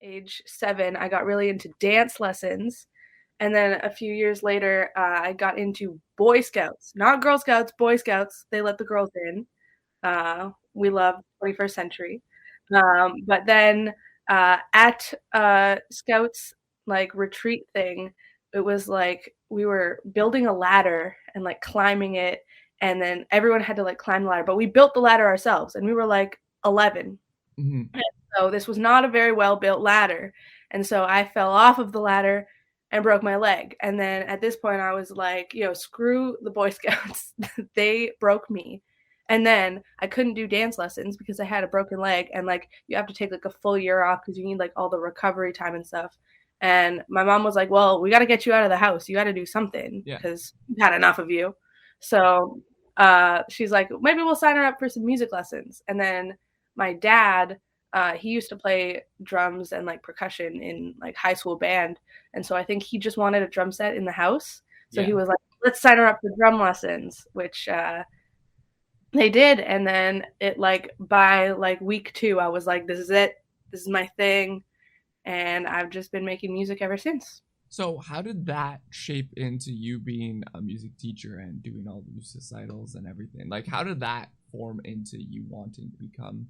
age 7, I got really into dance lessons. And then a few years later, I got into Boy Scouts, not Girl Scouts, Boy Scouts. They let the girls in. We love 21st century. But then at Scouts like retreat thing, it was like we were building a ladder and like climbing it, and then everyone had to like climb the ladder. But we built the ladder ourselves, and we were like 11. Hmm. And so this was not a very well built ladder. And so I fell off of the ladder and broke my leg. And then at this point, I was like, screw the Boy Scouts. They broke me. And then I couldn't do dance lessons because I had a broken leg. And like, you have to take like a full year off because you need like all the recovery time and stuff. And my mom was like, well, we got to get you out of the house. You got to do something Yeah. because we've had enough of you. So she's like, maybe we'll sign her up for some music lessons. And then my dad, he used to play drums and like percussion in like high school band, and so I think he just wanted a drum set in the house. So he Yeah. was like, "Let's sign her up for drum lessons," which they did, and then it like by like week 2, I was like, "This is it. This is my thing," and I've just been making music ever since. So how did that shape into you being a music teacher and doing all these recitals and everything? Like, how did that form into you wanting to become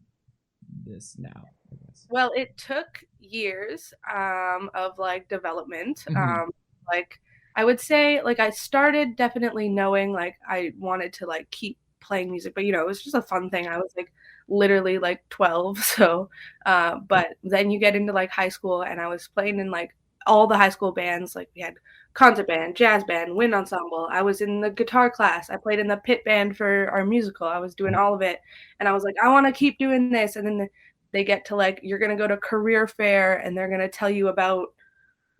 this now, I guess? Well, it took years of like development. Hmm. Like I would say, like I started definitely knowing like I wanted to like keep playing music, but it was just a fun thing. I was like literally like 12, so but then you get into like high school, and I was playing in like all the high school bands. Like we had concert band, jazz band, wind ensemble. I was in the guitar class. I played in the pit band for our musical. I was doing all of it, and I was like, I want to keep doing this. And then they get to like, you're going to go to career fair and they're going to tell you about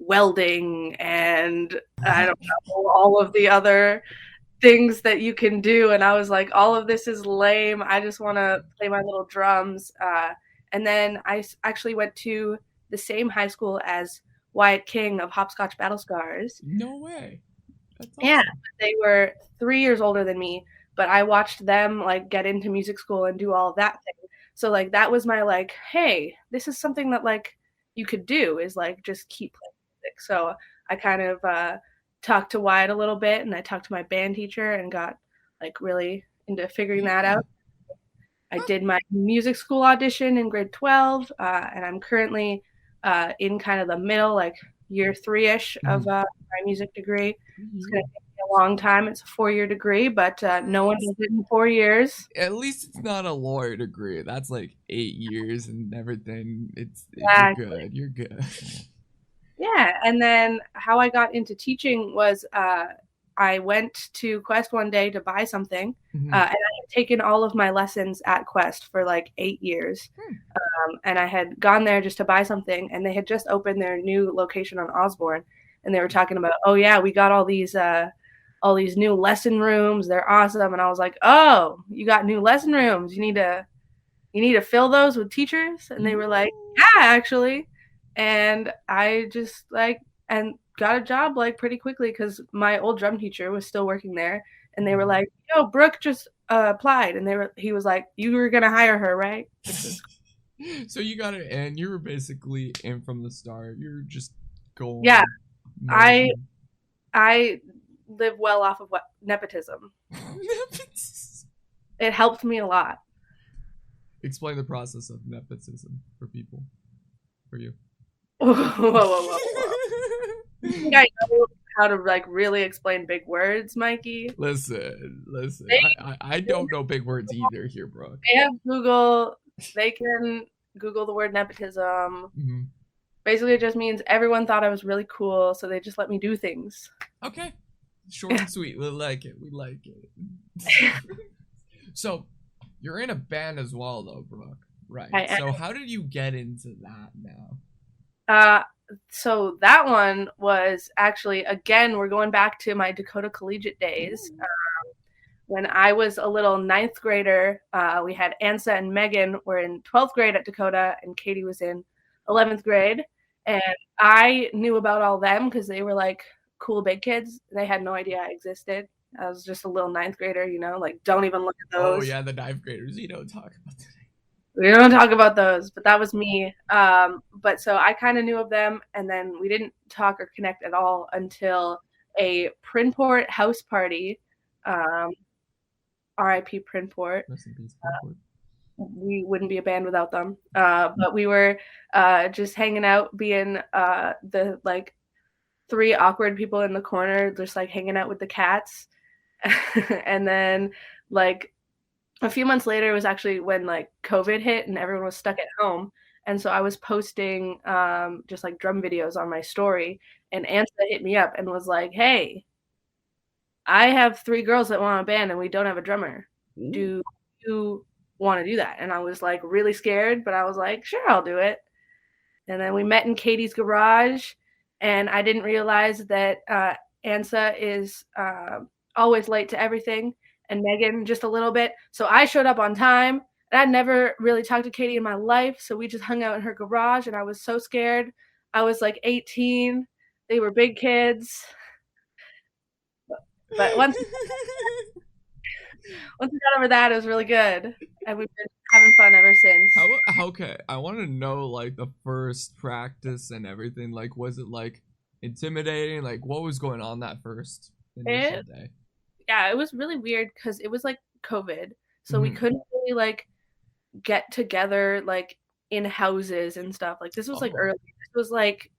welding and I don't know, all of the other things that you can do. And I was like, all of this is lame. I just want to play my little drums. And then I actually went to the same high school as Wyatt King of Hopscotch Battle Scars. No way. That's Yeah, awesome. they were 3 years older than me, but I watched them like get into music school and do all of that thing. So like that was my like, hey, this is something that like you could do is like just keep playing music. So I kind of talked to Wyatt a little bit, and I talked to my band teacher and got like really into figuring that Yeah. out. I did my music school audition in grade 12, and I'm currently in kind of the middle, like year 3-ish of Mhm. my music degree. It's going to You. take me a long time. It's a 4-year degree, but no one does it in 4 years. At least it's not a lawyer degree. That's like 8 years and everything. You're Exactly. good. You're good. Yeah, and then how I got into teaching was I went to Quest one day to buy something, Mhm. and I had taken all of my lessons at Quest for like 8 years. Hmm. And I had gone there just to buy something, and they had just opened their new location on Osborne, and they were talking about, oh yeah, we got all these new lesson rooms. They're awesome, and I was like, oh, you got new lesson rooms? You need to fill those with teachers? And they were like, You. yeah, actually. And I just like and got a job like pretty quickly because my old drum teacher was still working there, and they were like, yo, Brooke just applied, and he was like, you were gonna hire her, right? Which was So you got it, and you were basically in from the start. You're just yeah. going I nosing. I live well off of what nepotism. It helped me a lot. Explain the process of nepotism for people, for you. Whoa, whoa, whoa, whoa, whoa. You think I know how to like really explain big words, Mikey? Listen. They, I don't know big words either here, Brooke. they have Google. They can Google the word nepotism. Hmm. Basically, it just means everyone thought I was really cool, so they just let me do things. Okay, short and sweet. We like it. We like it. So, you're in a band as well, though, Brooke. Right. I So, how did you get into that now? uh, so that one was actually again we're going back to my Dakota Collegiate days. Ooh. When I was a little ninth grader, we had Ansa and Megan were in 12th grade at Dakota, and Katie was in 11th grade. And I knew about all them because they were like cool big kids. They had no idea I existed. I was just a little ninth grader, like don't even look at Oh those. yeah, the ninth graders. You don't talk about that. We don't talk about those, but that was me. But so I kind of knew of them, and then we didn't talk or connect at all until a Printport house party. Um, RIP Printport. Rest in peace, Pinport. We wouldn't be a band without them. But we were just hanging out, being the like three awkward people in the corner, just like hanging out with the cats. And then like a few months later was actually when like COVID hit and everyone was stuck at home. And so I was posting just like drum videos on my story, and Ansa hit me up and was like, "Hey, I have three girls that want a band and we don't have a drummer. Ooh. Do you want to do that?" And I was like really scared, but I was like, "Sure, I'll do it." And then we met in Katie's garage, and I didn't realize that Ansa is always late to everything, and Megan just a little bit. So I showed up on time, and I'd never really talked to Katie in my life. So we just hung out in her garage, and I was so scared. I was like 18. They were big kids. But once we got over that, it was really good. And we've been having fun ever since. Okay, I want to know like the first practice and everything. Like, was it like intimidating? Like, what was going on that first initial It day? Yeah, it was really weird because it was like COVID. So we Mm-hmm. couldn't really like get together like in houses and stuff. Like this was like Oh, early. This was like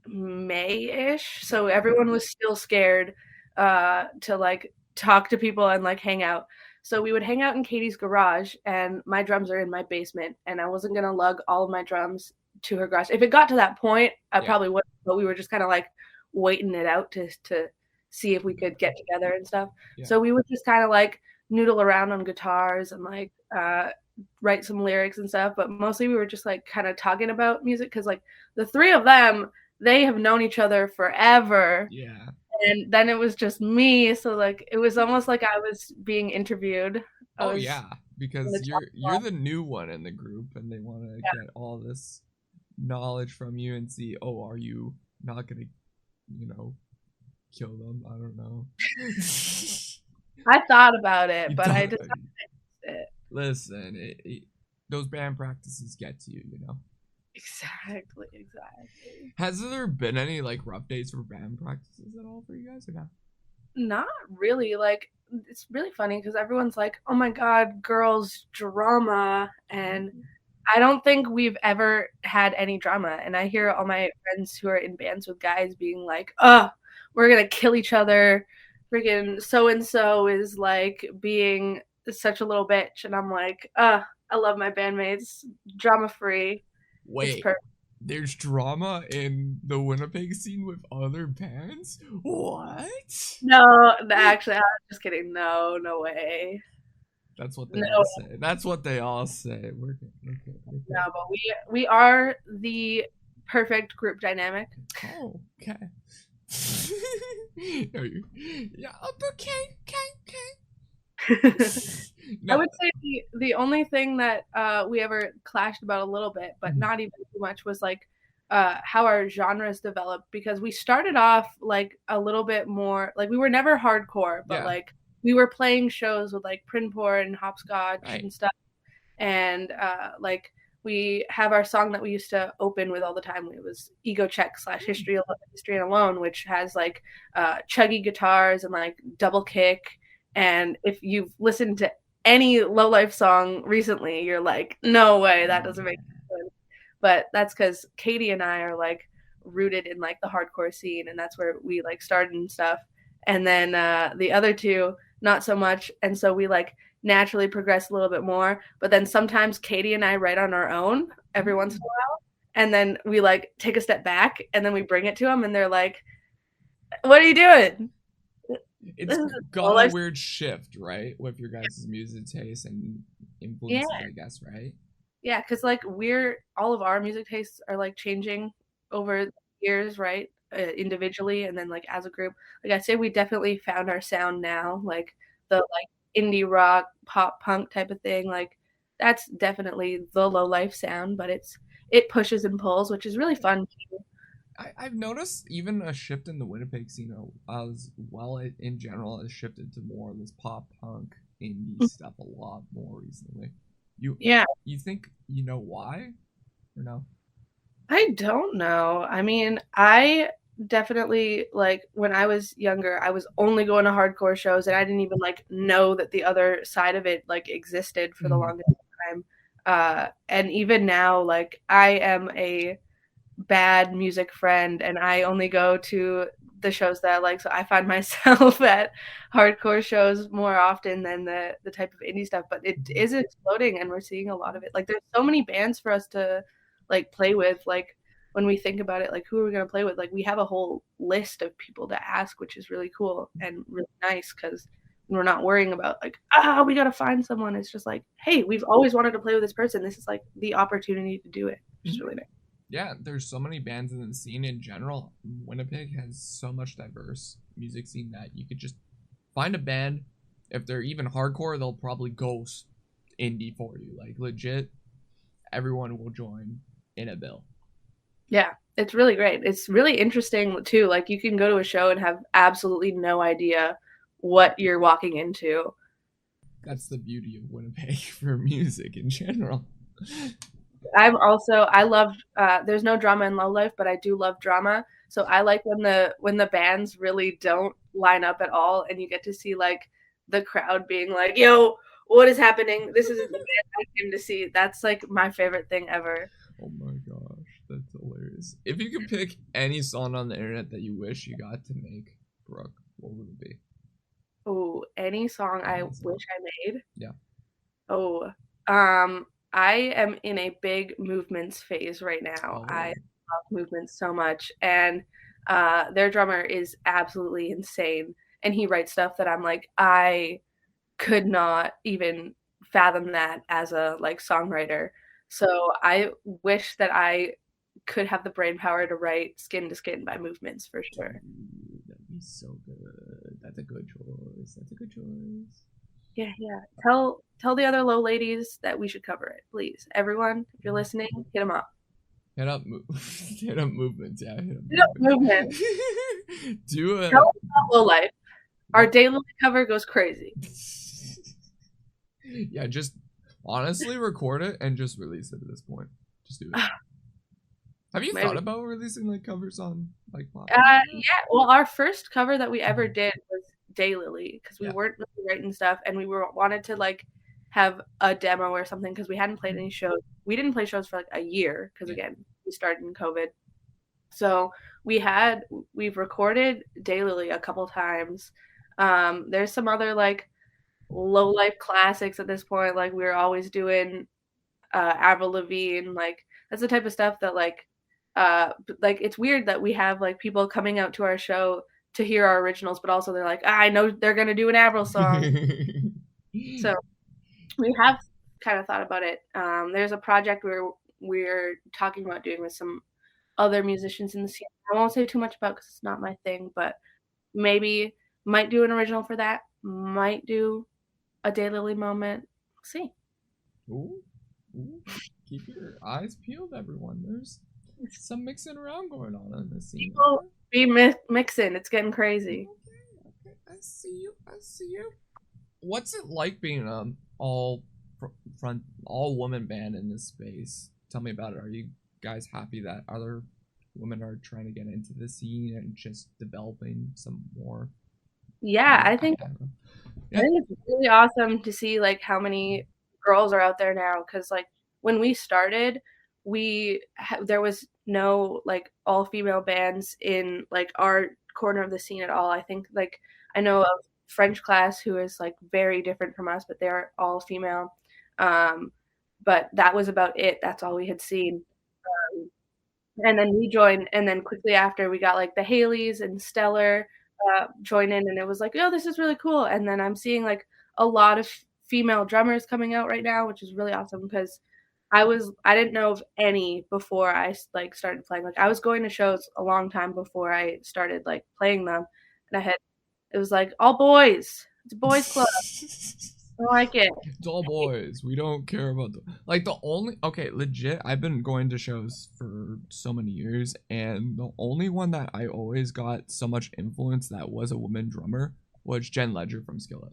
May-ish. So everyone was still scared to like talk to people and like hang out. So we would hang out in Katie's garage, and my drums are in my basement, and I wasn't gonna lug all of my drums to her garage. If it got to that point, I yeah, probably would, but we were just kind of like waiting it out to see if we could get together and stuff. yeah. So we would just kind of like noodle around on guitars and like write some lyrics and stuff, but mostly we were just like kind of talking about music because like the three of them, they have known each other forever. Yeah. And then it was just me. So like it was almost like I was being interviewed. I Oh was yeah, in because the top you're spot. the new one in the group, and they want to Yeah. get all this knowledge from you and see, oh, are you not gonna, you know, kill them? I don't know. I thought about it, You but I don't decided it. listen. Those band practices get to you, you know. Exactly, exactly. Has there been any like rough days for band practices at all for you guys or not? Not really. Like it's really funny because everyone's like, "Oh my god, girls drama," and I don't think we've ever had any drama. And I hear all my friends who are in bands with guys being like, "Oh, we're gonna kill each other. Freaking so and so is like being such a little bitch," and I'm like, I love my bandmates. Drama free. It's Wait, perfect. there's drama in the Winnipeg scene with other bands? What? No, actually, I'm just kidding. No, no way. That's what they all No, say. That's what they all say. We're good. We're good. We're no, good. but we are the perfect group dynamic. Oh, okay. Yeah, okay, okay. I No, would say the only thing that we ever clashed about a little bit, but not even too much, was like how our genres developed because we started off like a little bit more like we were never hardcore, but yeah, like we were playing shows with like Prinport and Hopscotch right. and stuff, and like we have our song that we used to open with all the time. It was Ego Check slash History and Alone, which has like chuggy guitars and like double kick. And if you've listened to any low life song recently, you're like, no way, that doesn't make Yeah. sense. But that's because Katie and I are like rooted in like the hardcore scene, and that's where we like started and stuff. And then the other two, not so much. And so we like naturally progress a little bit more. But then sometimes Katie and I write on our own every once in a while, and then we like take a step back, and then we bring it to them, and they're like, "What are you doing? It's This is a got a life." weird shift, right, with your guys' music taste and Yeah, influences, I guess, right? yeah, because like we're all of our music tastes are like changing over the years, right? Individually and then like as a group. Like I say, we definitely found our sound now, like the like indie rock, pop punk type of thing. Like that's definitely the low life sound, but it pushes and pulls, which is really fun. I've noticed even a shift in the Winnipeg scene as well. In general, has shifted to more of this pop punk indie stuff a lot more recently. You Yeah. you think you know why or no? I don't know. I mean, I definitely like when I was younger, I was only going to hardcore shows and I didn't even like know that the other side of it like existed for the Mm. longest time. And even now, like I am a bad music friend and I only go to the shows that I like. So I find myself at hardcore shows more often than the type of indie stuff. But it is exploding and we're seeing a lot of it. Like there's so many bands for us to like play with. Like when we think about it, like who are we gonna play with? Like we have a whole list of people to ask, which is really cool and really nice because we're not worrying about like, we gotta find someone. It's just like, hey, we've always wanted to play with this person. This is like the opportunity to do it, which is Mhm. really nice. Yeah, there's so many bands in the scene in general. Winnipeg has so much diverse music scene that you could just find a band. If they're even hardcore, they'll probably go indie for you. Like legit, everyone will join in a bill. Yeah, it's really great. It's really interesting too. Like you can go to a show and have absolutely no idea what you're walking into. That's the beauty of Winnipeg for music in general. I love there's no drama in low life, but I do love drama. So I like when the bands really don't line up at all and you get to see like the crowd being like, "Yo, what is happening? This isn't the band I came to see." That's like my favorite thing ever. Oh my gosh, that's hilarious. If you could pick any song on the internet that you wish you got to make, Brooke, what would it be? Oh, any song I Any song. wish I made. Yeah. Oh, I am in a big movements phase right now. I Oh. love movements so much, and their drummer is absolutely insane, and he writes stuff that I'm like, I could not even fathom that as a like songwriter. So I wish that I could have the brain power to write "Skin to Skin" by Movements for sure. Dude, that'd be so good. That's a good choice. That's a good choice. Yeah, yeah. Tell the other low ladies that we should cover it, please. Everyone, if you're listening, hit them up. Hit up, hit up movements. Yeah, hit up Hit up movements. Movement. Do Tell it. them about low life. Our What? daily cover goes crazy. Yeah, just honestly record it and just release it at this point. Just do it. Have you thought Maybe. about releasing like covers on like platforms? Yeah. Well, our first cover that we ever did was Daylily because we Yeah. weren't really writing stuff and we were wanted to like have a demo or something because we hadn't played any shows. We didn't play shows for like a year because Yeah. again we started in COVID. So we've recorded Daylily a couple times. There's some other like low life classics at this point. Like we were always doing Avril Lavigne. Like that's the type of stuff that like it's weird that we have like people coming out to our show to hear our originals, but also they're like, I know they're gonna do an Avril song. So we have kind of thought about it. There's a project where we're talking about doing with some other musicians in the scene. I won't say too much about because it's not my thing, but maybe might do an original for that. Might do a Daylily moment. We'll see. Ooh, ooh. Keep your eyes peeled, everyone. There's some mixing around going on in the scene. People Okay. be mixing. It's getting crazy. Okay. Okay. I see you. I see you. What's it like being all front all woman band in this space? Tell me about it. Are you guys happy that other women are trying to get into the scene and just developing some more Yeah, music? I don't know. I Yeah. think it's really awesome to see like how many girls are out there now because like when we started, there was no like all female bands in like our corner of the scene at all. I think like I know of French Class who is like very different from us, but they're all female. Um, but that was about it. That's all we had seen. And then we joined, and then quickly after we got like the Haleys and Stellar join in, and it was like, oh, this is really cool. And then I'm seeing like a lot of female drummers coming out right now, which is really awesome because I didn't know of any before I like started playing. Like I was going to shows a long time before I started like playing them, and it was like all boys. It's a boys club. I like it. It's all boys. We don't care about the only okay, legit. I've been going to shows for so many years, and the only one that I always got so much influence that was a woman drummer was Jen Ledger from Skillet.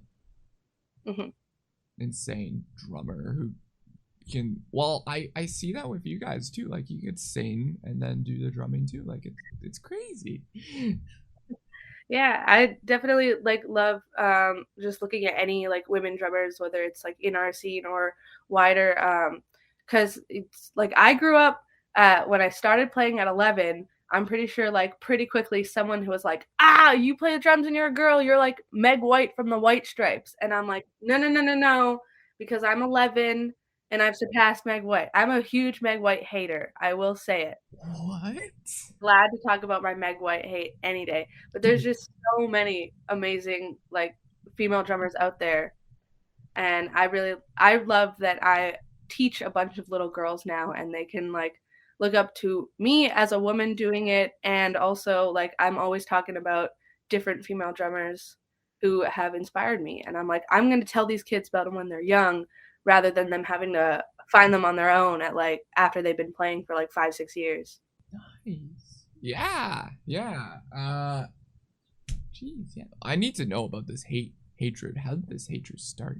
Hmm. Insane drummer who can, well, I see that with you guys too. Like you could sing and then do the drumming too. Like it's crazy. Yeah, I definitely like love just looking at any like women drummers, whether it's like in our scene or wider. Because it's like I grew up when I started playing at 11. I'm pretty sure like pretty quickly someone who was like, ah, you play the drums and you're a girl, you're like Meg White from the White Stripes, and I'm like, no, no, no, no, no, because I'm 11 and I've surpassed Meg White. I'm a huge Meg White hater. I will say it. What? Glad to talk about my Meg White hate any day. But there's just so many amazing like female drummers out there, and I love that I teach a bunch of little girls now, and they can like look up to me as a woman doing it, and also like I'm always talking about different female drummers who have inspired me, and I'm like I'm going to tell these kids about them when they're young rather than them having to find them on their own at like after they've been playing for like 5 6 years. Nice. Yeah, yeah. Jeez, yeah. I need to know about this hatred. How did this hatred start?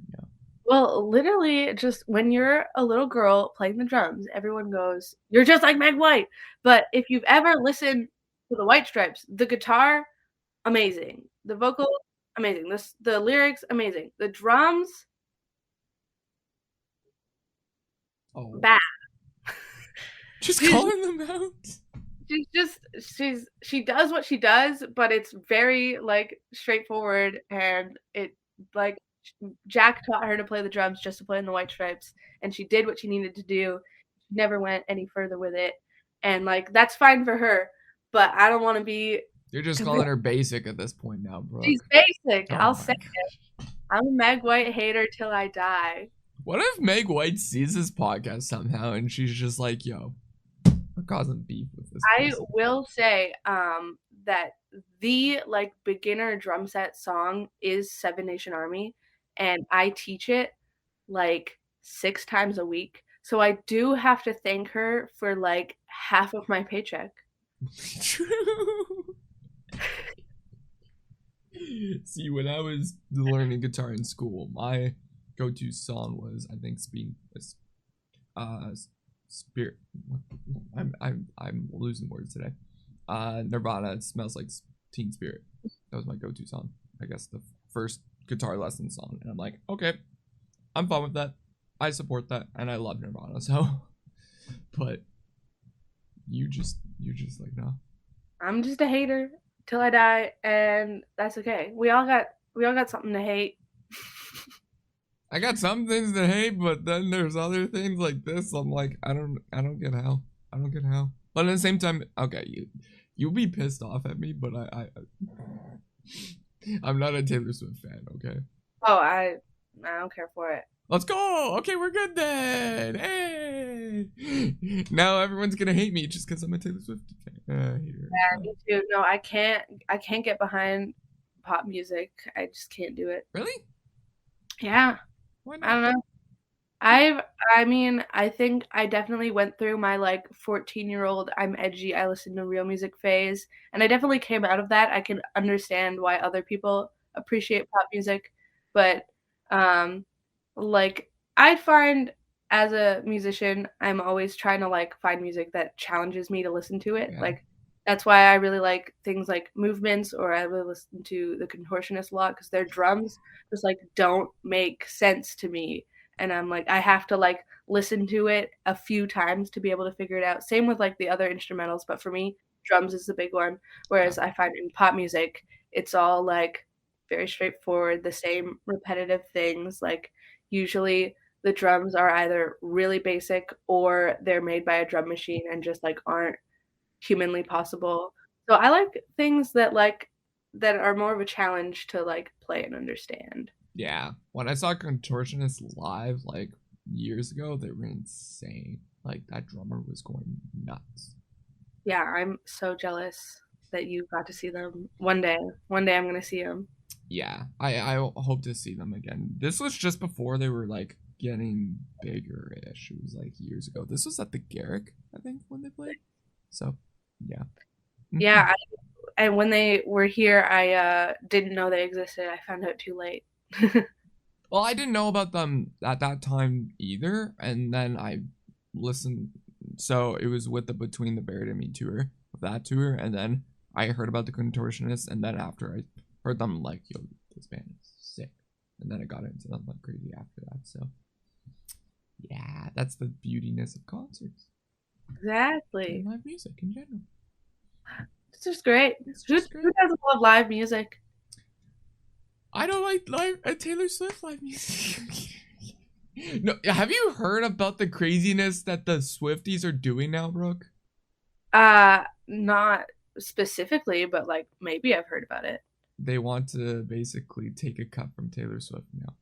Well, literally, just when you're a little girl playing the drums, everyone goes, "You're just like Meg White." But if you've ever listened to the White Stripes, the guitar, amazing. The vocals, amazing. The lyrics, amazing. The drums, Oh, bad. just She's calling them out. she does what she does, but it's very like straightforward, and it like Jack taught her to play the drums just to play in the White Stripes, and she did what she needed to do. She never went any further with it, and like that's fine for her. But I don't want to be. You're just calling her basic at this point now, She's Brooke. basic. Oh I'll my say gosh. I'm a Meg White hater till I die. What if Meg White sees this podcast somehow and she's just like, yo, we're causing beef with this I person? will say that the like beginner drum set song is Seven Nation Army, and I teach it like 6 times a week. So I do have to thank her for like half of my paycheck. True. See, when I was learning guitar in school, my go-to song was, I think, uh, Spirit. I'm losing words today. Nirvana. It smells like Teen Spirit. That was my go-to song. I guess the first guitar lesson song, and I'm like, okay, I'm fine with that. I support that, and I love Nirvana. So, but you're just like, no. I'm just a hater till I die, and that's okay. We all got something to hate. I got some things to hate, but then there's other things like this. I'm like, I don't get how. I don't get how. But at the same time, okay, you'll be pissed off at me, but I'm not a Taylor Swift fan. Okay, Oh, I don't care for it. let's go. Okay, we're good then. Hey, now everyone's gonna hate me just because I'm a Taylor Swift fan. Hater. Yeah, me too. No, I can't get behind pop music. I just can't do it. Really? Yeah, Why I not? don't know. I think I definitely went through my like 14-year-old I'm edgy, I listen to real music phase, and I definitely came out of that. I can understand why other people appreciate pop music, but um like I find as a musician, I'm always trying to like find music that challenges me to listen to it. Yeah. Like that's why I really like things like Movements, or I really listen to the Contortionist a lot because their drums just like don't make sense to me, and I'm like I have to like listen to it a few times to be able to figure it out. Same with like the other instrumentals, but for me, drums is the big one. Yeah. Whereas I find in pop music, it's all like very straightforward, the same repetitive things. Like usually the drums are either really basic or they're made by a drum machine and just like aren't humanly possible. So I like things that are more of a challenge to like play and understand. Yeah. When I saw Contortionist live like years ago, they were insane. Like that drummer was going nuts. Yeah, I'm so jealous that you got to see them one day. One day I'm gonna see them. Yeah, I hope to see them again. This was just before they were like getting bigger ish. It was like years ago. This was at the Garrick, I think, when they played. So, yeah. Yeah, and when they were here, I didn't know they existed. I found out too late. Well, I didn't know about them at that time either, and then I listened. So it was with the Between the Buried and Me tour of that tour, and then I heard about the Contortionists, and then after I heard them, I'm like, yo, this band is sick, and then I got into them like crazy after that. So yeah, that's the beautiness of concerts and Exactly. live music in general. It's just great. It's Who just great. doesn't love live music? I don't like live Taylor Swift live music. No, have you heard about the craziness that the Swifties are doing now, Brooke? Not specifically, but like maybe I've heard about it. They want to basically take a cut from Taylor Swift now.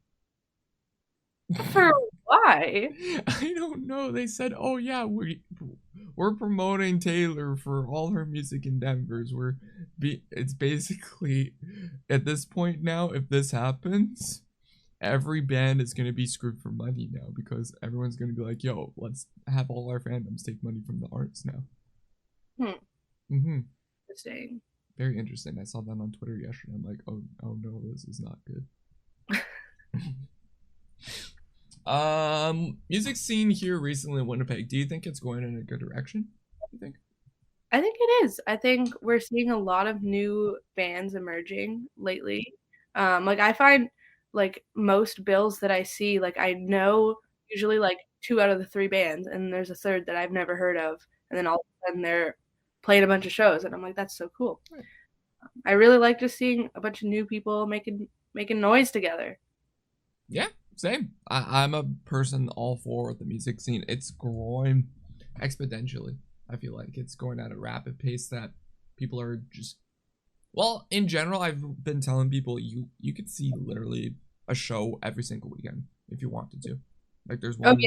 For why? I don't know. They said, "Oh yeah, we're promoting Taylor for all her music endeavors. It's basically at this point now. If this happens, every band is gonna be screwed for money now because everyone's gonna be like, yo, let's have all our fandoms take money from the arts now." Hmm. Mm-hmm. Interesting. Very interesting. I saw that on Twitter yesterday. I'm like, oh no, this is not good. Music scene here recently in Winnipeg. Do you think it's going in a good direction? You think? I think it is. I think we're seeing a lot of new bands emerging lately. Like I find like most bills that I see, like I know usually like two out of the three bands, and there's a third that I've never heard of, and then all of a sudden they're playing a bunch of shows, and I'm like, that's so cool. Right. I really like just seeing a bunch of new people making noise together. Yeah, same. I'm a person all for the music scene. It's growing exponentially. I feel like it's going at a rapid pace that people are just well, in general, I've been telling people you could see literally a show every single weekend if you wanted to. Like there's Oh one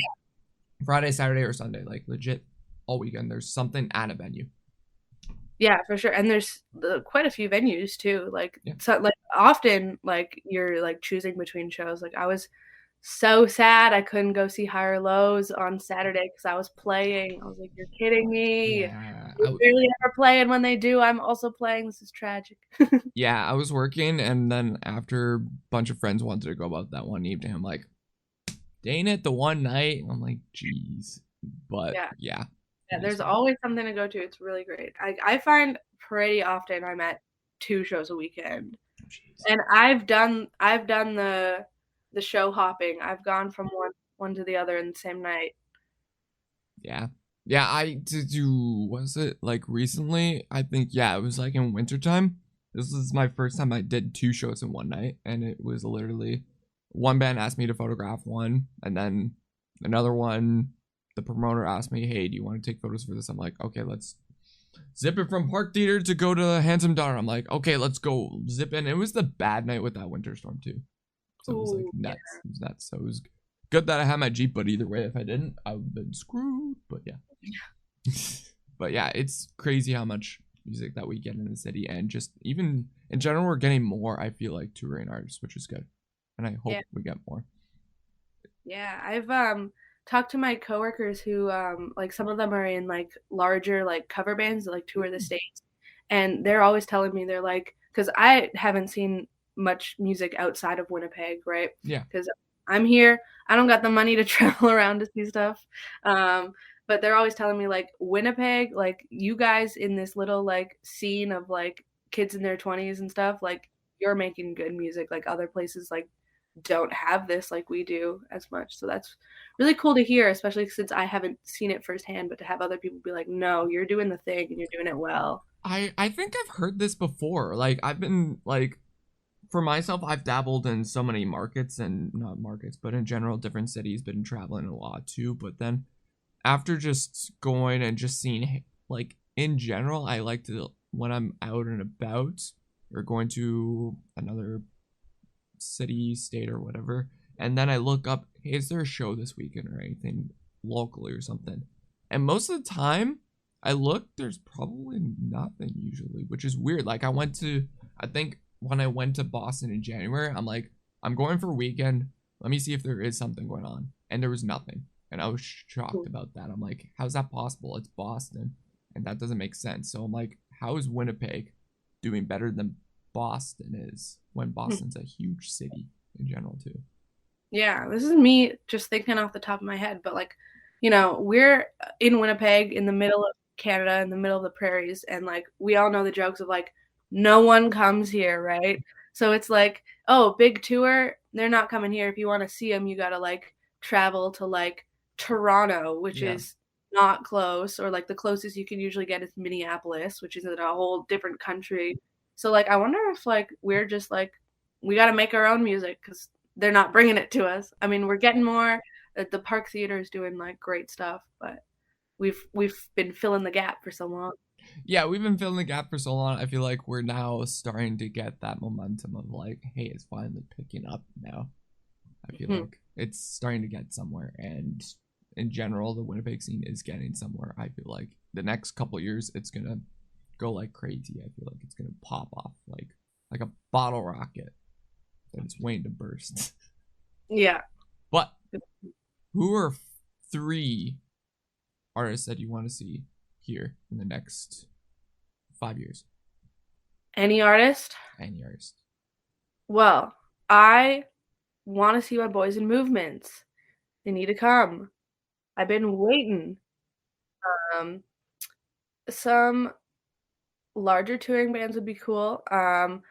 Friday, Saturday, or Sunday, like legit all weekend. There's something at a venue. yeah, for sure. And there's quite a few venues too. Like Yeah. so, like often, like you're like choosing between shows. Like I was so sad I couldn't go see Higher Lows on Saturday because I was playing. I was like, "You're kidding me! Yeah, We're barely ever playing. When they do, I'm also playing. This is tragic." yeah, I was working, and then after a bunch of friends wanted to go about that one evening, I'm like, dang it, the one night. I'm like, geez, but Yeah, yeah, yeah. it is There's fun. always something to go to. It's really great. I find pretty often I'm at two shows a weekend. Jeez. And I've done the show hopping. I've gone from one to the other in the same night. Yeah. Yeah, I did do was it like recently? I think yeah, it was like in wintertime. This was my first time I did two shows in one night, and it was literally one band asked me to photograph one, and then another one, the promoter asked me, "Hey, do you want to take photos for this?" I'm like, "Okay, let's zip it from Park Theater to go to Handsome Daughter." I'm like, "Okay, let's go zip in." It was the bad night with that winter storm too, so it was like Ooh, yeah. nuts. It was nuts. So it was good that I had my Jeep, but either way, if I didn't, I would have been screwed. But yeah. But yeah, it's crazy how much music that we get in the city, and just even in general, we're getting more. I feel like touring artists, which is good, and I hope Yeah. we get more. Yeah. I've talked to my coworkers who like some of them are in like larger like cover bands that like tour the states, and they're always telling me they're like because I haven't seen much music outside of Winnipeg, right? Yeah, Because I'm here, I don't got the money to travel around to see stuff. Um, but they're always telling me like Winnipeg, like you guys in this little like scene of like kids in their 20s and stuff, like you're making good music. Like other places like don't have this like we do as much. So that's really cool to hear, especially since I haven't seen it firsthand, but to have other people be like, no, you're doing the thing and you're doing it well. I think I've heard this before. Like I've been like for myself, I've dabbled in so many markets and not markets, but in general, different cities. Been traveling a lot too, but then after just going and just seeing like in general, I like to when I'm out and about or going to another city, state, or whatever, and then I look up, hey, is there a show this weekend or anything locally or something? And most of the time, I look, there's probably nothing usually, which is weird. Like I think when I went to Boston in January, I'm like, I'm going for a weekend. Let me see if there is something going on, and there was nothing, and I was shocked about that. I'm like, how's that possible? It's Boston, and that doesn't make sense. So I'm like, how is Winnipeg doing better than Boston is when Boston's a huge city in general too? Yeah, this is me just thinking off the top of my head, but like, we're in Winnipeg in the middle of Canada, in the middle of the prairies, and like we all know the jokes of like no one comes here, right? So it's like, oh, big tour, they're not coming here. If you want to see them, you gotta like travel to like Toronto, which Yeah. is not close, or like the closest you can usually get is Minneapolis, which is in a whole different country. So like, I wonder if like we're just like we got to make our own music because they're not bringing it to us. I mean, we're getting more. The Park Theater is doing like great stuff, but we've been filling the gap for so long. Yeah, we've been filling the gap for so long. I feel like we're now starting to get that momentum of like, hey, it's finally picking up now. I feel Hmm. like it's starting to get somewhere, and in general, the Winnipeg scene is getting somewhere. I feel like the next couple years, it's gonna go like crazy. I feel like it's gonna pop off like a bottle rocket that is waiting to burst. Yeah. But who are three artists that you want to see here in the next 5 years? Any artist? Any artist? Well, I want to see my boys in movements. They need to come. I've been waiting. Um, some larger touring bands would be cool. I'm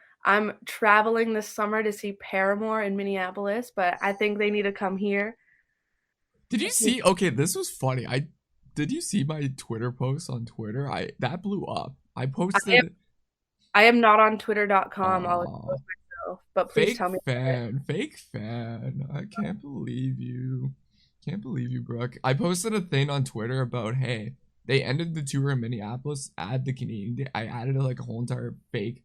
traveling this summer to see Paramore in Minneapolis, but I think they need to come here. Did you see? Okay, this was funny. I did you see my Twitter post on Twitter? I that blew up. I I am, posted. I am not on twitter.com. I'll Aw, expose myself, but please tell me about it. fake fan. I can't believe you. Can't believe you, Brooke. I posted a thing on Twitter about, hey, they ended the tour in Minneapolis. Add the Canadian Day. I added like a whole entire fake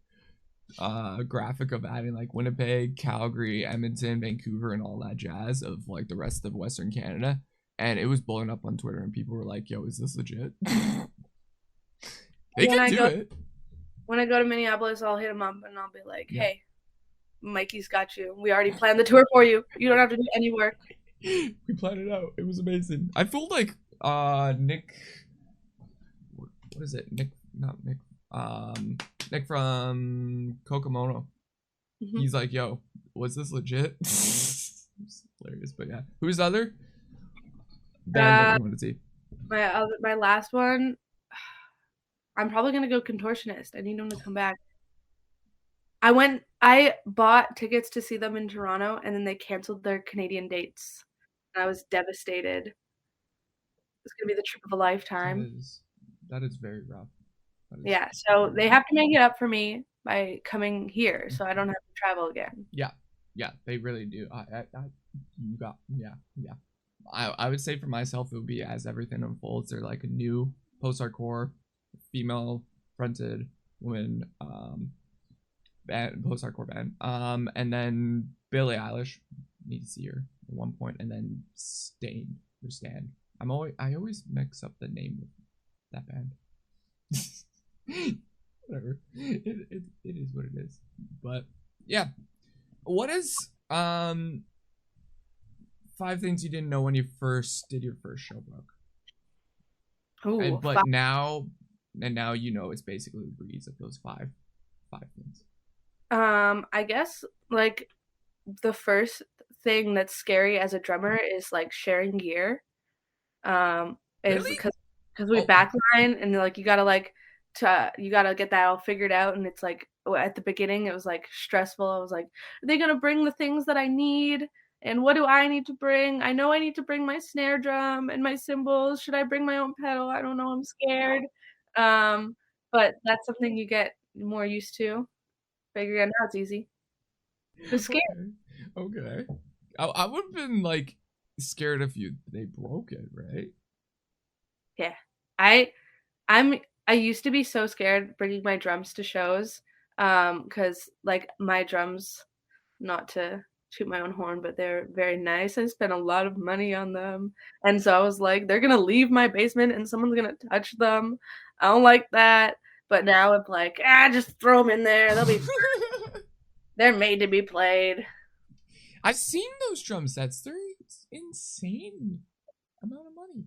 graphic of adding like Winnipeg, Calgary, Edmonton, Vancouver, and all that jazz of like the rest of Western Canada. And it was blowing up on Twitter, and people were like, "Yo, is this legit?" They When can I do go it. when I go to Minneapolis, I'll hit him up and I'll be like, Yeah. "Hey, Mikey's got you. We already planned the tour for you. You don't have to do any work." We planned it out. It was amazing. I feel like Nick, what is it? Nick, not Nick. Nick from Kokomono. Mhm. He's like, "Yo, was this legit?" It's hilarious, but yeah. Who's the other band that Uh, you want to see? my last one, I'm probably gonna go Contortionist. I need them to come back. I bought tickets to see them in Toronto, and then they canceled their Canadian dates. And I was devastated. It's gonna be the trip of a That lifetime. is that is very rough. That is Yeah, so very they rough. have to make it up for me by coming here, so I don't have to travel again. Yeah, yeah, they really do. You got, yeah, yeah. I would say for myself, it would be as everything unfolds. They're like a new post-hardcore, female-fronted woman band, post-hardcore band. And then Billie Eilish, need to see her at one point, and then Stain or Stan. I always mix up the name of that band. Whatever. It is what it is. But yeah, what is 5 things you didn't know when you first did your first show, Brooke? Ooh, And but now and now you know it's basically the breeze of those five things. I guess like the first thing that's scary as a drummer is like sharing gear. Is Really? because we Oh, backline and like you gotta get that all figured out and it's like at the beginning it was like stressful. I was like, are they gonna bring the things that I need? And what do I need to bring? I know I need to bring my snare drum and my cymbals. Should I bring my own pedal? I don't know. I'm scared. Um, but that's something you get more used to. Figuring it out it's easy. It was scary. okay, okay. I would have been like scared if they broke it, right? Yeah. I I'm I used to be so scared bringing my drums to shows, because like my drums, not to toot my own horn, but they're very nice. I spent a lot of money on them, and so I was like, they're gonna leave my basement and someone's gonna touch them. I don't like that. But now it's like, just throw them in there. They're made to be played. I've seen those drum sets. They're insane amount of money.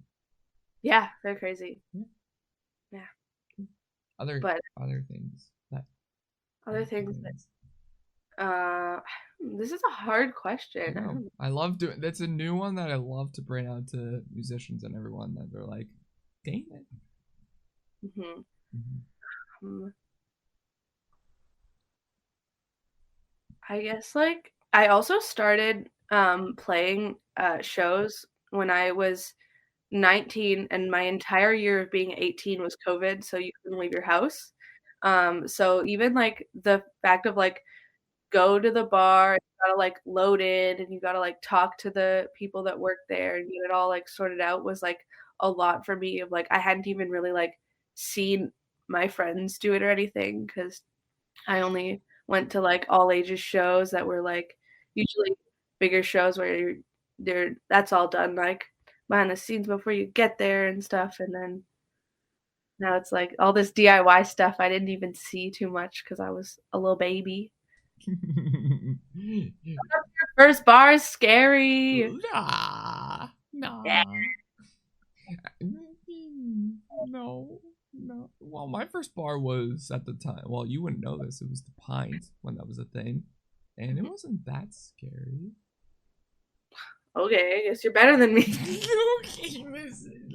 Yeah, they're crazy. Yeah. Yeah, Other but other things that other other things that things. Uh, this is a hard I question. I know. don't I love doing. That's a new one that I love to bring out to musicians and everyone that they're like, "Dang it." know. Mhm. Um, I guess like I also started playing shows when I was 19, and my entire year of being 18 was COVID, so you couldn't leave your house. So even like the fact of like go to the bar, you gotta like load in and you gotta like talk to the people that work there and get it all like sorted out was like a lot for me of like I hadn't even really like seen my friends do it or anything because I only went to like all ages shows that were like usually bigger shows where they're that's all done like behind the scenes before you get there and stuff. And then now it's like all this DIY stuff I didn't even see too much because I was a little baby. First bar is scary. Nah, Yeah. nah. No, no. Well, my first bar was at the time. Well, you wouldn't know this. It was the Pint when that was a thing, and it wasn't that scary. Okay, I guess you're better than me. Okay, listen.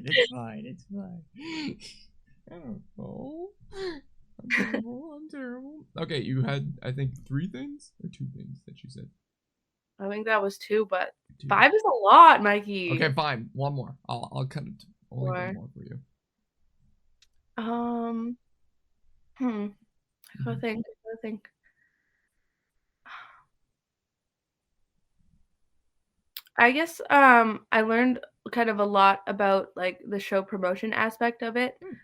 It's fine. It's fine. I don't know. I'm terrible. I'm terrible. Okay, you had I think three things or two things that you said. I think that was two, but Two. five is a lot, Mikey. Okay, fine. One more. I'll cut it. Only one Or more for you. um, I gotta Mhm. think. I gotta think. I guess I learned kind of a lot about like the show promotion aspect of it. Hmm.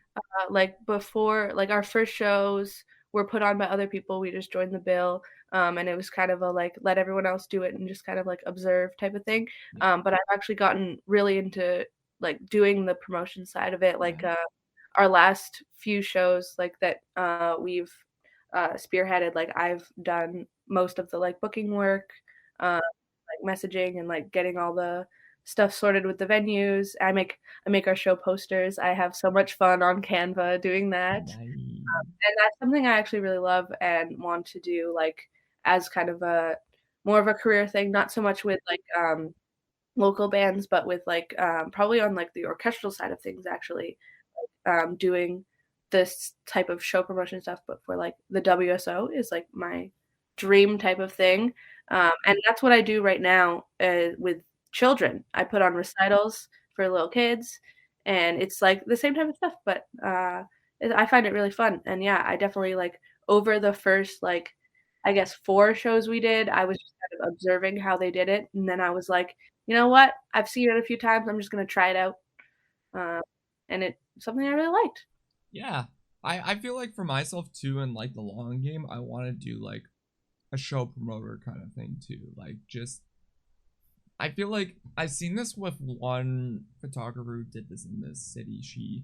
Like before, like our first shows were put on by other people. We just joined the bill, and it was kind of a like let everyone else do it and just kind of like observe type of thing. Yeah. But I've actually gotten really into like doing the promotion side of it. Yeah. Like our last few shows, like that we've spearheaded. Like I've done most of the like booking work. Like messaging and like getting all the stuff sorted with the venues. I make our show posters. I have so much fun on Canva doing that. Nice. And that's something I actually really love and want to do like as kind of a more of a career thing, not so much with like local bands, but with like probably on like the orchestral side of things actually, doing this type of show promotion stuff, but for like the WSO is like my dream type of thing. And that's what I do right now with children. I put on recitals for little kids, and it's like the same type of stuff, but I find it really fun. And yeah, I definitely like over the first like I guess four shows we did, I was just kind of observing how they did it, and then I was like, you know what? I've seen it a few times. I'm just gonna try it out, uh, and it's something I really liked. Yeah. I feel like for myself too, in like the long game, I want to do like a show promoter kind of thing too. Like just I feel like I've seen this with one photographer who did this in this city. She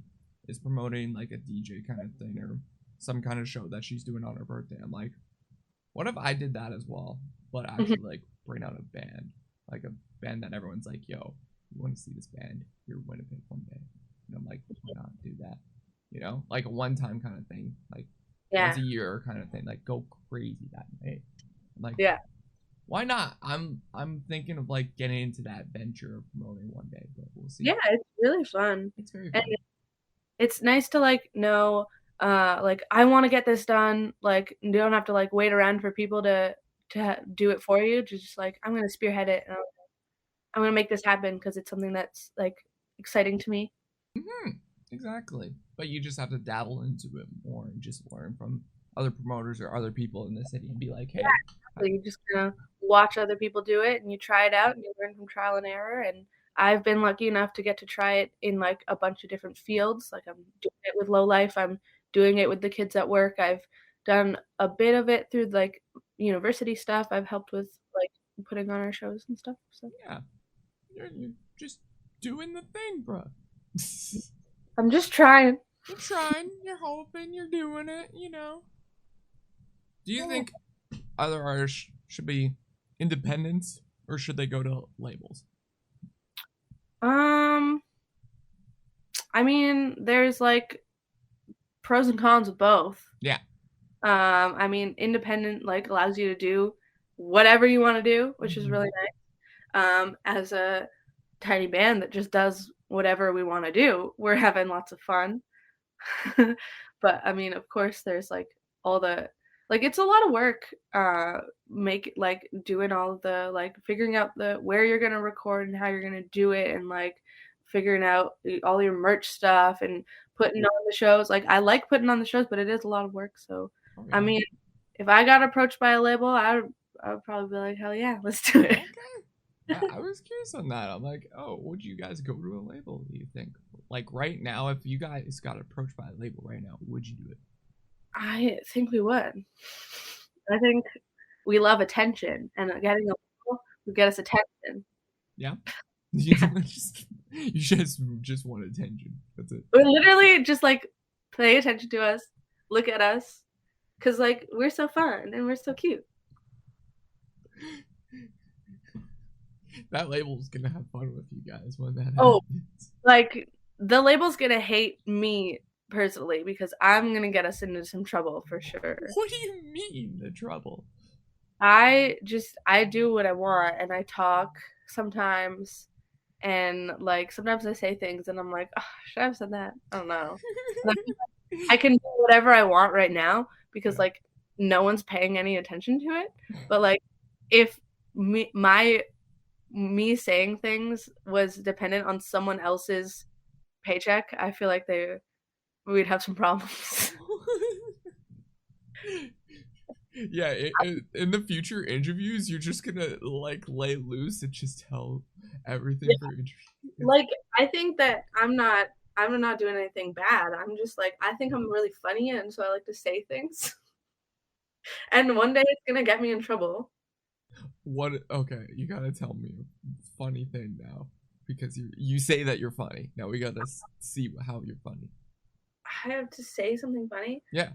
is promoting like a DJ kind of thing or some kind of show that she's doing on her birthday. I'm like, what if I did that as well, but Mhm. actually like bring out a band, like a band that everyone's like, yo, you want to see this band? You're Winnipeg one day, and I'm like, why not do that? You know, like a one-time kind of thing, like once Yeah, a year kind of thing, like go crazy that night. I'm like, yeah, why not? I'm thinking of like getting into that venture of promoting one day, but we'll see. yeah. It's really fun, It's very and fun. it's nice to like know, like I want to get this done. Like you don't have to like wait around for people to do it for you. Just like I'm gonna spearhead it, and I'm gonna make this happen because it's something that's like exciting to me. Hmm. Exactly. But you just have to dabble into it more and just learn from other promoters or other people in the city and be like, hey, So you just kind of watch other people do it and you try it out and you learn from trial and error. And I've been lucky enough to get to try it in like a bunch of different fields. Like I'm doing it with low life. I'm doing it with the kids at work. I've done a bit of it through like university stuff. I've helped with like putting on our shows and stuff. So yeah, you're just doing the thing, bro. I'm just trying. You're trying, you're hoping, you're doing it, you know. Do you think other artists should be independent or should they go to labels? Um, I mean, there's like pros and cons of both. Yeah. I mean, independent like allows you to do whatever you want to do, which is really Mhm. nice. As a tiny band that just does whatever we want to do, we're having lots of fun. But I mean, of course, there's like all the like it's a lot of work. Make like doing all the like figuring out the where you're gonna record and how you're gonna do it, and like figuring out all your merch stuff and putting on the shows. Like I like putting on the shows, but it is a lot of work. So Oh I yeah. mean, if I got approached by a label, I would probably be like, hell yeah, let's do it. Okay. I was curious on that. I'm like, oh, would you guys go to a label? Do you think? Like right now, if you guys got approached by a label right now, would you do it? I think we would. I think we love attention, and getting a label would get us attention. Yeah. You Yeah. just want attention. That's it. Or literally just like pay attention to us, look at us, because like we're so fun and we're so cute. That label's gonna have fun with you guys when that Oh, happens. like the label's gonna hate me personally because I'm gonna get us into some trouble for sure. What do you mean the trouble? I do what I want and I talk sometimes, and like sometimes I say things and I'm like, oh, should I have said that? I don't know. I can do whatever I want right now because Yeah. like no one's paying any attention to it. But like if me saying things was dependent on someone else's paycheck, I feel like they we'd have some problems. Yeah, in the future interviews, you're just gonna like lay loose and just tell everything for interview. Like I think that I'm not doing anything bad. I'm just like I think I'm really funny and so I like to say things. And one day it's gonna get me in trouble. What? Okay, you gotta tell me a funny thing now because you say that you're funny. Now we gotta see how you're funny. I have to say something funny. Yeah.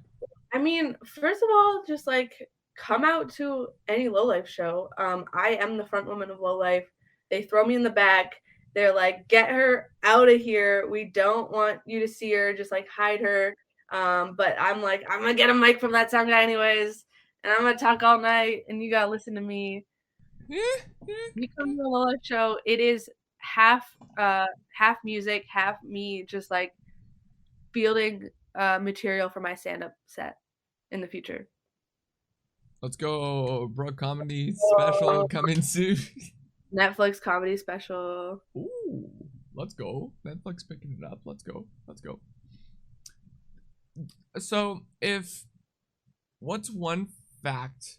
I mean, first of all, just like come out to any low life show. I am the front woman of low life. They throw me in the back. They're like, get her out of here. We don't want you to see her. Just like hide her. But I'm like, I'm gonna get a mic from that sound guy anyways, and I'm gonna talk all night, and you gotta listen to me. You come to a low life show. It is half music, half me, just like fielding material for my stand up set in the future. Let's go, Brooke comedy special coming soon. Netflix comedy special. Ooh, let's go. Netflix picking it up. Let's go. Let's go. So, if what's one fact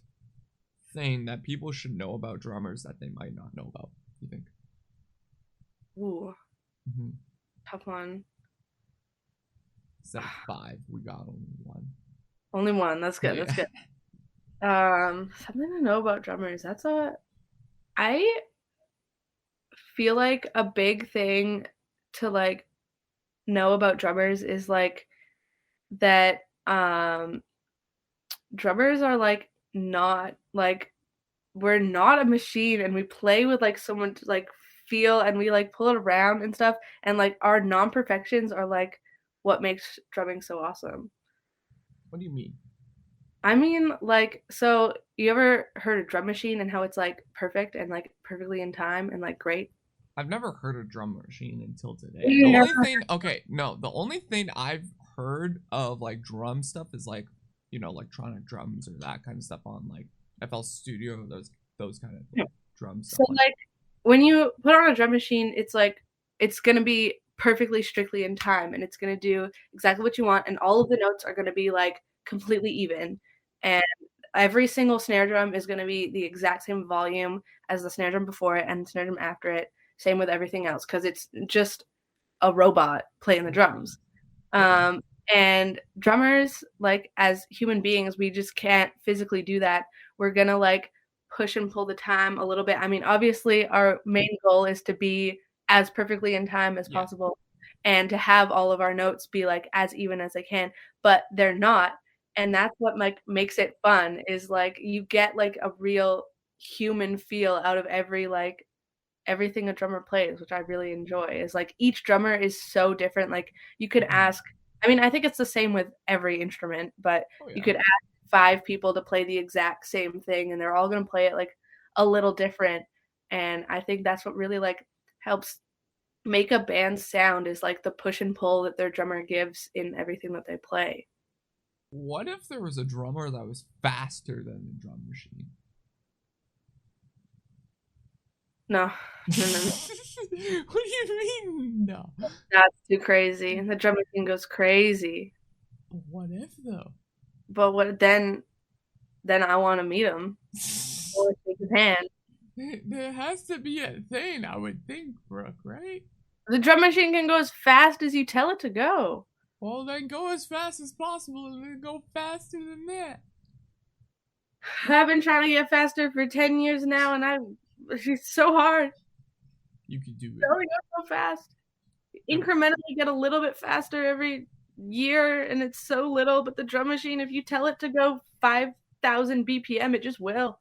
thing that people should know about drummers that they might not know about? You think? Ooh, Mm-hmm. tough one. Instead of five, we got only one. Only one. That's good. That's Yeah. good. Something to know about drummers. I feel like a big thing to like know about drummers is like that drummers are like not like we're not a machine and we play with like someone to like feel and we like pull it around and stuff and like our non-perfections are like what makes drumming so awesome. What do you mean? I mean, like, so you ever heard of drum machine and how it's like perfect and like perfectly in time and like great? I've never heard of drum machine until today. The Yeah. only thing, okay, no, the only thing I've heard of like drum stuff is like, electronic drums or that kind of stuff on like FL Studio, those kind of like drum stuff. So Like, like when you put on a drum machine, it's like it's gonna be perfectly strictly in time and it's gonna do exactly what you want and all of the notes are gonna be like completely even. And every single snare drum is gonna be the exact same volume as the snare drum before it and the snare drum after it. Same with everything else because it's just a robot playing the drums. yeah, Um, and drummers, like as human beings, we just can't physically do that. We're gonna like push and pull the time a little bit. I mean, obviously, our main goal is to be as perfectly in time as yeah, possible and to have all of our notes be like as even as they can, but they're not. And that's what like makes it fun is like you get like a real human feel out of everything a drummer plays, which I really enjoy, is like each drummer is so different. Like you could mhm. ask, I mean, I think it's the same with every instrument, but Oh you yeah, could ask 5 people to play the exact same thing, and they're all gonna play it like a little different. And I think that's what really like helps make a band sound is like the push and pull that their drummer gives in everything that they play. What if there was a drummer that was faster than the drum machine? No, no, no, no. What do you mean? No. That's too crazy. The drum machine goes crazy. What if though? But what then I want to meet him or shake his hand. There has to be a thing, I would think, Brooke, right? The drum machine can go as fast as you tell it to go. Well, then go as fast as possible and then go faster than that. I've been trying to get faster for 10 years now, and it's so hard. You can do It it. only goes so fast. Incrementally get a little bit faster every year, and it's so little. But the drum machine, if you tell it to go 5,000 BPM, it just will.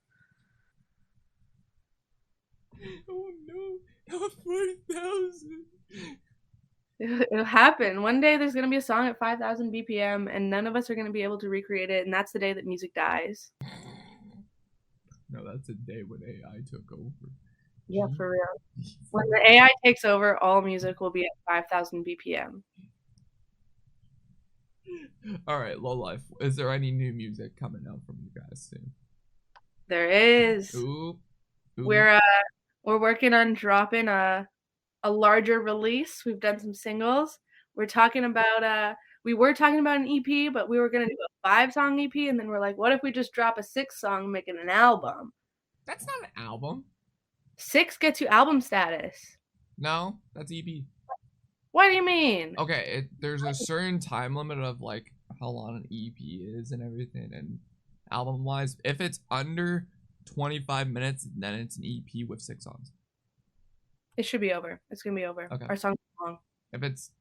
Oh no, not 4,000. It'll happen. One day there's going to be a song at 5,000 BPM, and none of us are going to be able to recreate it, and that's the day that music dies. No, that's a day when AI took over. Yeah, for real. When the AI takes over, all music will be at 5,000 BPM. All right, low life. Is there any new music coming out from you guys soon? There is. Ooh. We're working on dropping a larger release. We've done some singles. We were talking about an EP, but we were gonna do a 5-song EP, and then we're like, what if we just drop a 6-song and make it an album? That's not an album. 6 gets you album status. No, that's EP. What do you mean? Okay, there's a certain time limit of like how long an EP is and everything, and album wise, if it's under 25 minutes, then it's an EP with 6 songs. It should be over. It's gonna be over. Okay. Our song's long. If it's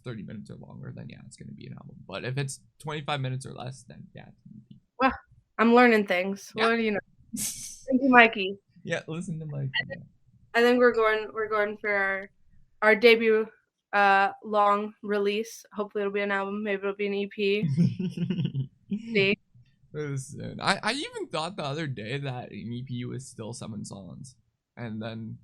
30 minutes or longer, then yeah, it's gonna be an album. But if it's 25 minutes or less, then yeah, it's an EP. Well, I'm learning things. Yeah. What do you know? Thank you, Mikey. Yeah, listen to Mikey. I think we're going for our debut long release. Hopefully it'll be an album. Maybe it'll be an EP. See? Listen, I even thought the other day that an EP was still 7 songs, and then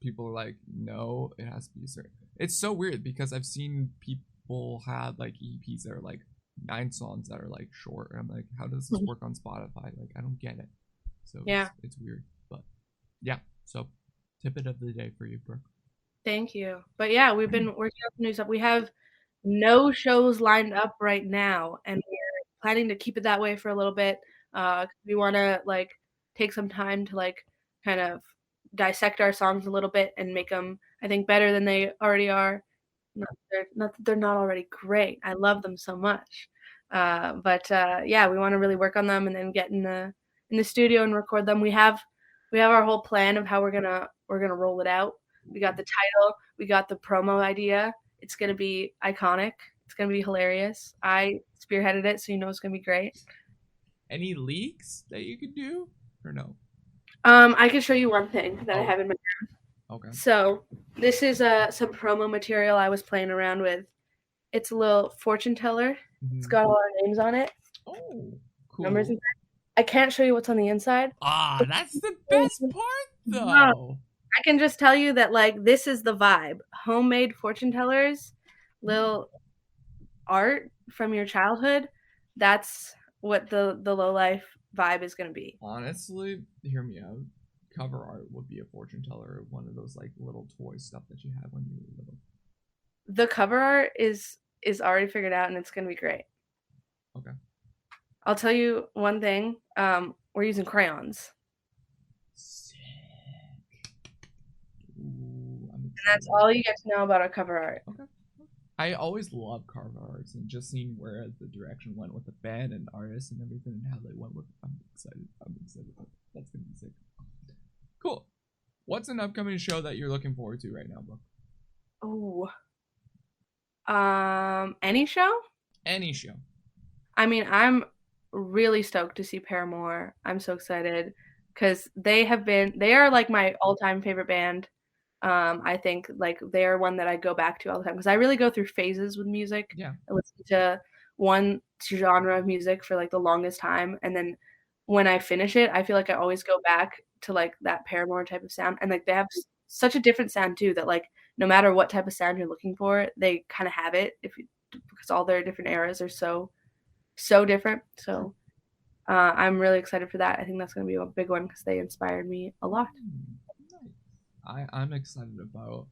people were like, no, it has to be a certain. It's so weird because I've seen people have like EPs that are like 9 songs that are like short, and I'm like, how does this work on Spotify? Like, I don't get it. So yeah, it's weird, but yeah. So tip it of the day for you, Brooke. Thank you. But yeah, we've been working on some new stuff. We have no shows lined up right now, and we're planning to keep it that way for a little bit. We want to like take some time to like kind of dissect our songs a little bit and make them, I think, better than they already are. Not that they're not already great. I love them so much. But yeah, we want to really work on them and then get in the studio and record them. We have our whole plan of how we're gonna roll it out. We got the title, we got the promo idea. It's gonna be iconic. It's gonna be hilarious. I spearheaded it, so you know it's gonna be great. Any leaks that you could do or no? I can show you one thing that I have in my room. Okay. So this is some promo material I was playing around with. It's a little fortune teller. Mm-hmm. It's got a lot of names on it. Oh, cool. Numbers inside. I can't show you what's on the inside. Ah, that's the best part, though. No. I can just tell you that, like, this is the vibe. Homemade fortune tellers, little art from your childhood. That's what the low life vibe is going to be. Honestly, hear me out. Cover art would be a fortune teller, one of those like little toy stuff that you had when you were little. The cover art is already figured out, and it's going to be great. Okay. I'll tell you one thing. We're using crayons. Sick. Ooh, and that's all you get to know about our cover art. Okay. I always love cover arts and just seeing where the direction went with the band and artists and everything and how they went with it. I'm excited. That's gonna be sick. Cool. What's an upcoming show that you're looking forward to right now, Brooke? Any show? Any show. I mean, I'm really stoked to see Paramore. I'm so excited because they are like my all-time favorite band. I think like they're one that I go back to all the time because I really go through phases with music. Yeah. I listen to one genre of music for like the longest time, and then when I finish it, I feel like I always go back to like that Paramore type of sound, and like they have such a different sound too that like no matter what type of sound you're looking for, they kind of have it if you, because all their different eras are so different. So I'm really excited for that. I think that's going to be a big one because they inspired me a lot. Nice. I'm excited about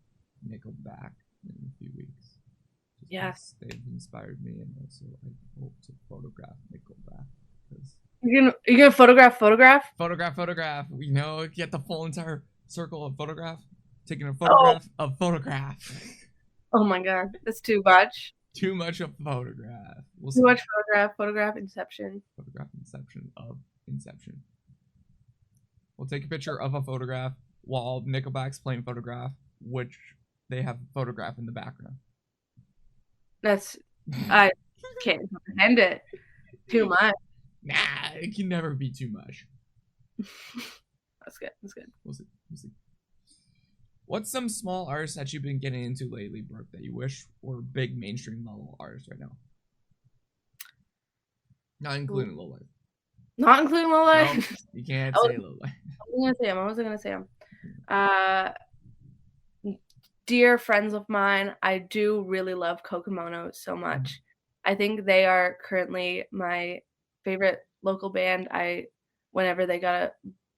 Nickelback in a few weeks. Just Yeah. because they've inspired me, and also I hope to photograph Nickelback. Because You're gonna photograph. We know get the full entire circle of photograph. Taking a Oh, photograph of photograph. oh my god, that's too much. Too much of photograph. We'll Too see. much photograph inception. Photograph inception of Inception. We'll take a picture of a photograph while Nickelback's playing photograph, which they have a photograph in the background. That's I can't comprehend it. Too much. Nah, it can never be too much. That's good. That's good. We'll see. We'll see. What's some small artists that you've been getting into lately, Brooke, that you wish were big mainstream level artists right now? Not including Lil Life. Not including Low Life. Nope, you can't I was, say Lil Life. I was gonna say him. Uh, dear friends of mine, I do really love Kokomono so much. I think they are currently my favorite local band. Whenever they got a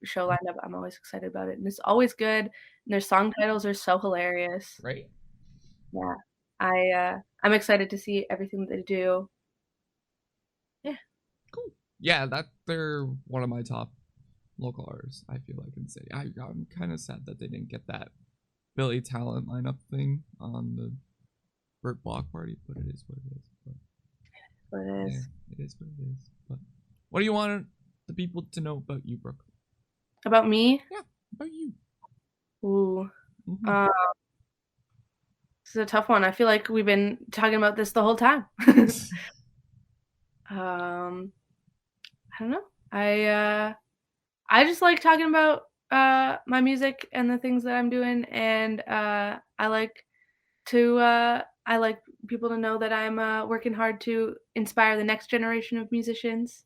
show lined up, I'm always excited about it, and it's always good. And their song titles are so hilarious. Right? Yeah, I'm excited to see everything that they do. Yeah, Cool. Yeah, they're one of my top local artists, I feel like, in the city. I'm kind of sad that they didn't get that Billy Talent lineup thing on the Burt Block party, but it is what it is. but it is. Yeah, it is what it is. But what do you want the people to know about you, Brooke? About me? Yeah, about you. Ooh. Mm-hmm. This is a tough one. I feel like we've been talking about this the whole time. I don't know. I just like talking about my music and the things that I'm doing, and I like people to know that I'm working hard to inspire the next generation of musicians.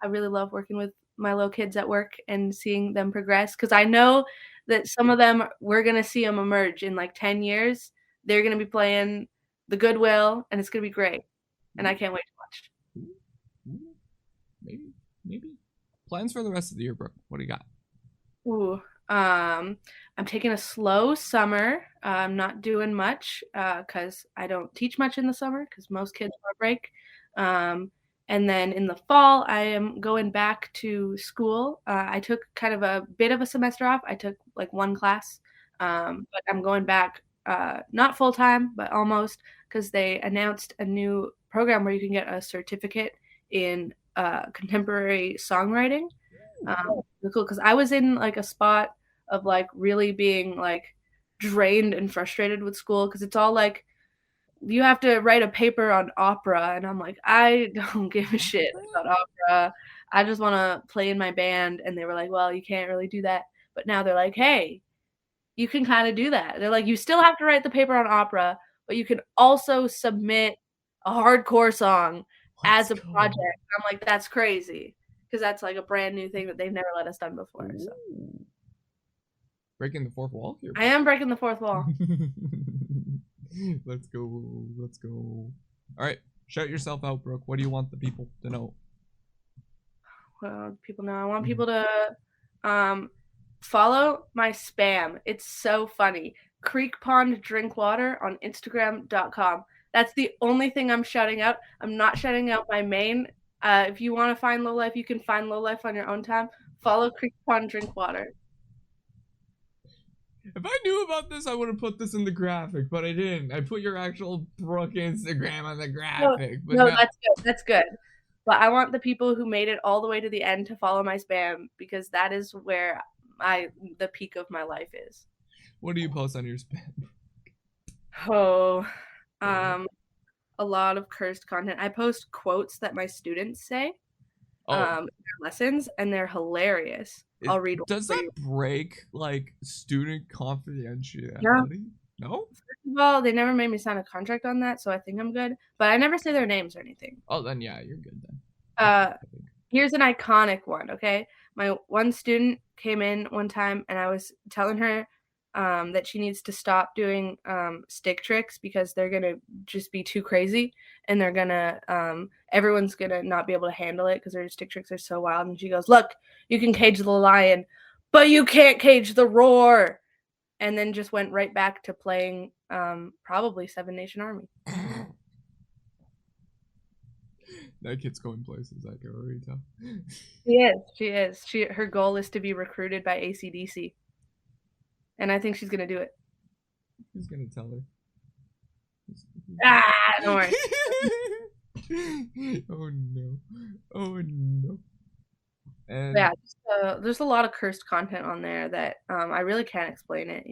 I really love working with my little kids at work and seeing them progress because I know that some of them we're gonna see them emerge in like 10 years. They're gonna be playing the Goodwill, and it's gonna be great, and I can't wait to watch. Maybe. Plans for the rest of the year, Brooke. What do you got? Ooh, I'm taking a slow summer. I'm not doing much because I don't teach much in the summer because most kids are on break. Um, and then in the fall, I am going back to school. I took kind of a bit of a semester off. I took like one class, but I'm going back not full time, but almost because they announced a new program where you can get a certificate in contemporary songwriting. Cool because I was in like a spot of like really being like drained and frustrated with school because it's all like you have to write a paper on opera, and I'm like, I don't give a shit about opera. I just want to play in my band. And they were like, well, you can't really do that. But now they're like, hey, you can kind of do that. They're like, you still have to write the paper on opera, but you can also submit a hardcore song as Let's a go. project. I'm like, that's crazy because that's like a brand new thing that they've never let us done before. So Breaking the fourth wall here. I am breaking the fourth wall. Let's go. Let's go. All right. Shout yourself out, Brooke. What do you want the people to know? Well, people know. I want people to follow my spam. It's so funny. Creek Pond Drink Water on Instagram.com. That's the only thing I'm shouting out. I'm not shouting out my main. If you want to find Low Life, you can find Low Life on your own time. Follow Creek Pond Drink Water. If I knew about this, I would have put this in the graphic, but I didn't. I put your actual Brooke Instagram on the graphic. No, that's good. That's good. But I want the people who made it all the way to the end to follow my spam because that is where the peak of my life is. What do you post on your spam? Oh, a lot of cursed content. I post quotes that my students say in their lessons, and they're hilarious. I'll read one Does for that you. break like student confidentiality? Yeah. No? Well, they never made me sign a contract on that, so I think I'm good. But I never say their names or anything. Oh, then yeah, you're good then. Uh, I think. Here's an iconic one, okay? My one student came in one time and I was telling her that she needs to stop doing stick tricks because they're gonna just be too crazy and they're gonna everyone's gonna not be able to handle it because their stick tricks are so wild. And she goes, "Look, you can cage the lion, but you can't cage the roar." And then just went right back to playing probably Seven Nation Army. That kid's going places. I can already tell. She is. She is. Her goal is to be recruited by ACDC, and I think she's gonna do it. Who's gonna tell her? Ah, don't worry. Oh no. Oh no. Yeah, And just, there's a lot of cursed content on there that I really can't explain it.